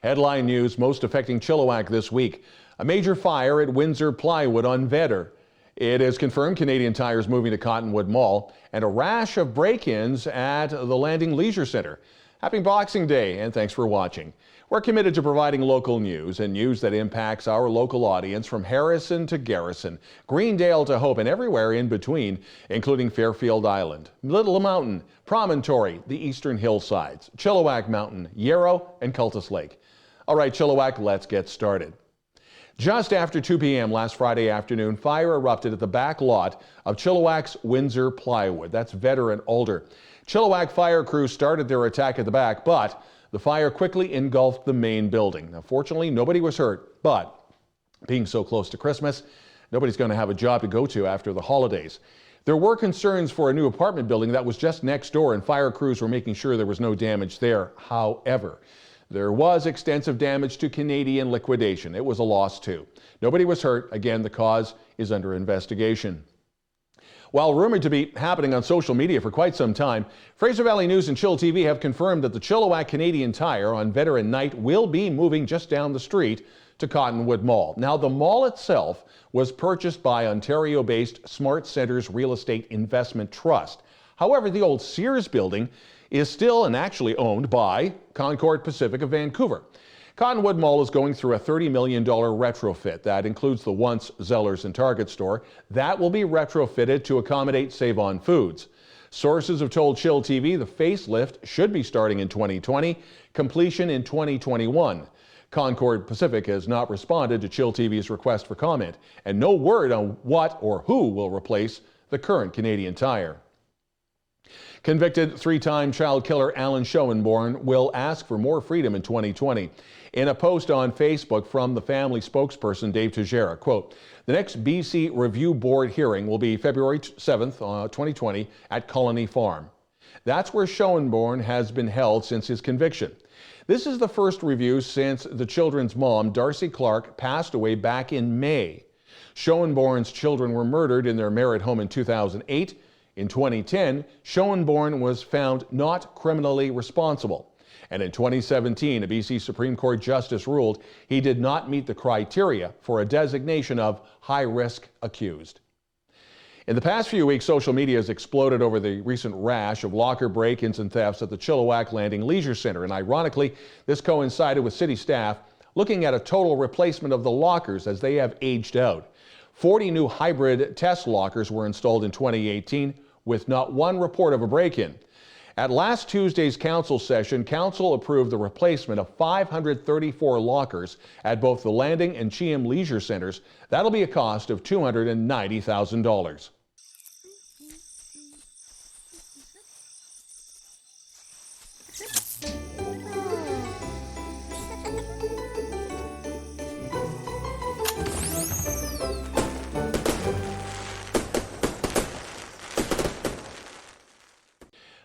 Headline news most affecting Chilliwack this week. A major fire at Windsor Plywood on Vedder. It is confirmed Canadian Tire is moving to Cottonwood Mall, and a rash of break-ins at the Landing Leisure Centre. Happy Boxing Day, and thanks for watching. We're committed to providing local news and news that impacts our local audience from Harrison to Garrison, Greendale to Hope, and everywhere in between, including Fairfield Island, Little Mountain, Promontory, the Eastern Hillsides, Chilliwack Mountain, Yarrow, and Cultus Lake. All right, Chilliwack, let's get started. Just after 2 p.m. last Friday afternoon, fire erupted at the back lot of Chilliwack's Windsor Plywood. That's Vedder and Alder. Chilliwack fire crews started their attack at the back, but the fire quickly engulfed the main building. Now, fortunately, nobody was hurt, but being so close to Christmas, nobody's going to have a job to go to after the holidays. There were concerns for a new apartment building that was just next door, and fire crews were making sure there was no damage there. However, there was extensive damage to Canadian liquidation. It was a loss too. Nobody was hurt. Again, the cause is under investigation. While rumored to be happening on social media for quite some time, Fraser Valley News and chillTV have confirmed that the Chilliwack Canadian Tire on Vedder and Knight will be moving just down the street to Cottonwood Mall. Now, the mall itself was purchased by Ontario-based Smart Centres Real Estate Investment Trust. However, the old Sears building is still and actually owned by Concord Pacific of Vancouver. Cottonwood Mall is going through a $30 million retrofit. That includes the once Zellers and Target store. That will be retrofitted to accommodate Save-On Foods. Sources have told chillTV the facelift should be starting in 2020, completion in 2021. Concord Pacific has not responded to chillTV's request for comment, and no word on what or who will replace the current Canadian Tire. Convicted three-time child killer Alan Schoenborn will ask for more freedom in 2020. In a post on Facebook from the family spokesperson Dave Tejera, quote, "The next BC Review Board hearing will be February 7th, 2020 at Colony Farm. That's where Schoenborn has been held since his conviction. This is the first review since the children's mom, Darcy Clark, passed away back in May. Schoenborn's children were murdered in their Merritt home in 2008. In 2010, Schoenborn was found not criminally responsible. And in 2017, a BC Supreme Court justice ruled he did not meet the criteria for a designation of high-risk accused." In the past few weeks, social media has exploded over the recent rash of locker break-ins and thefts at the Chilliwack Landing Leisure Centre. And ironically, this coincided with city staff looking at a total replacement of the lockers as they have aged out. 40 new hybrid test lockers were installed in 2018 with not one report of a break-in. At last Tuesday's council session, council approved the replacement of 534 lockers at both the Landing and Cheam Leisure Centres. That'll be a cost of $290,000.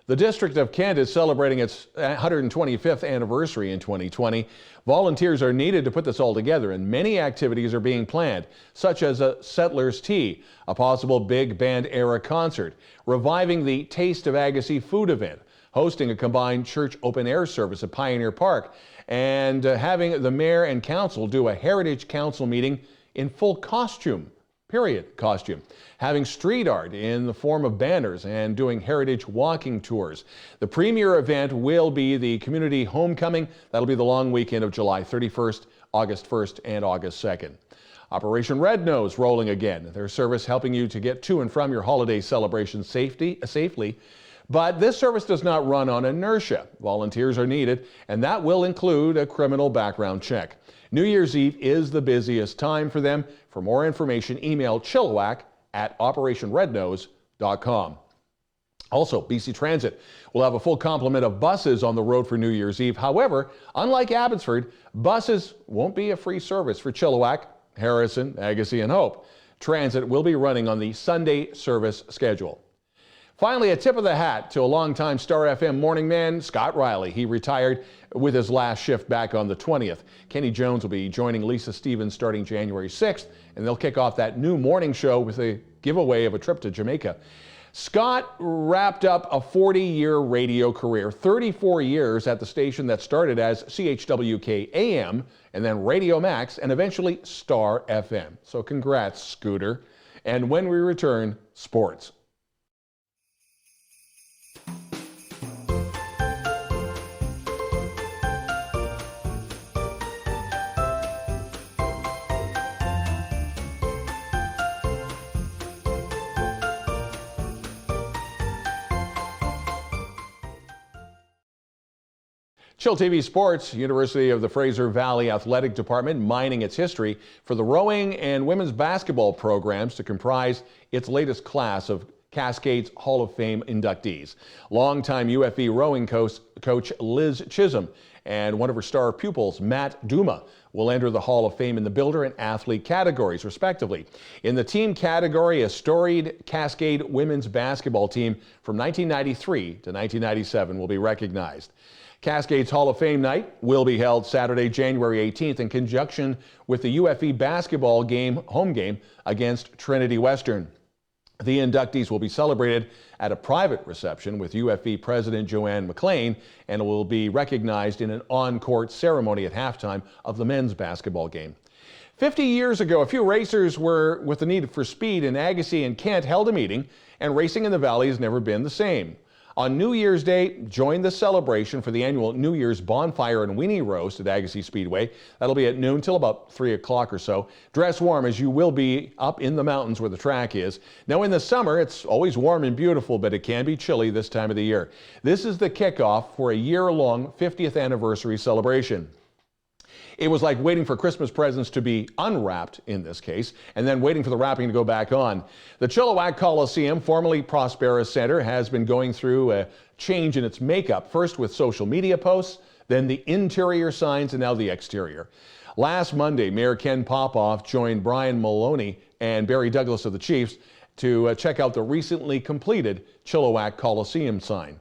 The District of Kent is celebrating its 125th anniversary in 2020. Volunteers are needed to put this all together, and many activities are being planned, such as a Settlers Tea, a possible big band era concert, reviving the Taste of Agassiz food event, hosting a combined church open-air service at Pioneer Park, and having the mayor and council do a Heritage Council meeting in full costume. Period costume, having street art in the form of banners and doing heritage walking tours. The premier event will be the community homecoming. That'll be the long weekend of July 31st, August 1st, and August 2nd. Operation Red Nose rolling again. Their service helping you to get to and from your holiday celebrations safely. But this service does not run on inertia. Volunteers are needed, and that will include a criminal background check. New Year's Eve is the busiest time for them. For more information, email chilliwack@operationrednose.com. Also, BC Transit will have a full complement of buses on the road for New Year's Eve. However, unlike Abbotsford, buses won't be a free service for Chilliwack, Harrison, Agassiz, and Hope. Transit will be running on the Sunday service schedule. Finally, a tip of the hat to a longtime Star FM morning man, Scott Riley. He retired with his last shift back on the 20th. Kenny Jones will be joining Lisa Stevens starting January 6th, and they'll kick off that new morning show with a giveaway of a trip to Jamaica. Scott wrapped up a 40-year radio career, 34 years at the station that started as CHWK AM and then Radio Max and eventually Star FM. So congrats, Scooter. And when we return, sports. chillTV Sports, University of the Fraser Valley Athletic Department mining its history for the rowing and women's basketball programs to comprise its latest class of Cascades Hall of Fame inductees. Longtime UFV rowing coach Liz Chisholm and one of her star pupils, Matt Duma, will enter the Hall of Fame in the builder and athlete categories, respectively. In the team category, a storied Cascade women's basketball team from 1993 to 1997 will be recognized. Cascades Hall of Fame night will be held Saturday, January 18th in conjunction with the UFV basketball home game against Trinity Western. The inductees will be celebrated at a private reception with UFV President Joanne McLean and will be recognized in an on-court ceremony at halftime of the men's basketball game. 50 years ago, a few racers were with the need for speed in Agassiz and Kent held a meeting, and racing in the valley has never been the same. On New Year's Day, join the celebration for the annual New Year's bonfire and weenie roast at Agassiz Speedway. That'll be at noon till about 3 o'clock or so. Dress warm as you will be up in the mountains where the track is. Now in the summer, it's always warm and beautiful, but it can be chilly this time of the year. This is the kickoff for a year-long 50th anniversary celebration. It was like waiting for Christmas presents to be unwrapped in this case, and then waiting for the wrapping to go back on. The Chilliwack Coliseum, formerly Prospera Center, has been going through a change in its makeup, first with social media posts, then the interior signs, and now the exterior. Last Monday, Mayor Ken Popoff joined Brian Maloney and Barry Douglas of the Chiefs to check out the recently completed Chilliwack Coliseum sign.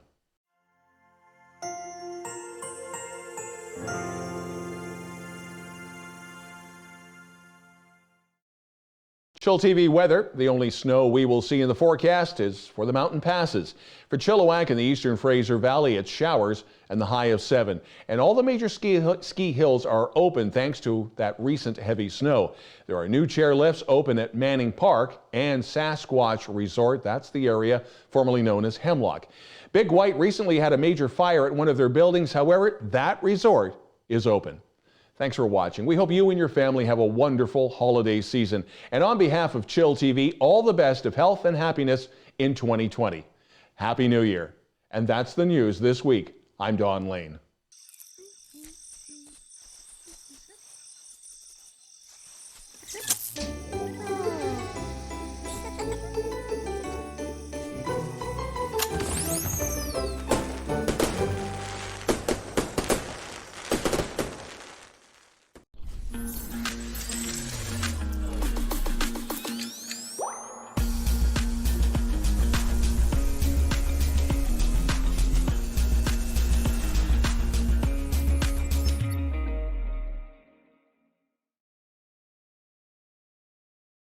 chillTV weather. The only snow we will see in the forecast is for the mountain passes. For Chilliwack and the eastern Fraser Valley, it's showers and the high of 7. And all the major ski hills are open thanks to that recent heavy snow. There are new chairlifts open at Manning Park and Sasquatch Resort. That's the area formerly known as Hemlock. Big White recently had a major fire at one of their buildings. However, that resort is open. Thanks for watching. We hope you and your family have a wonderful holiday season. And on behalf of chillTV, all the best of health and happiness in 2020. Happy New Year. And that's the news this week. I'm Don Lehn.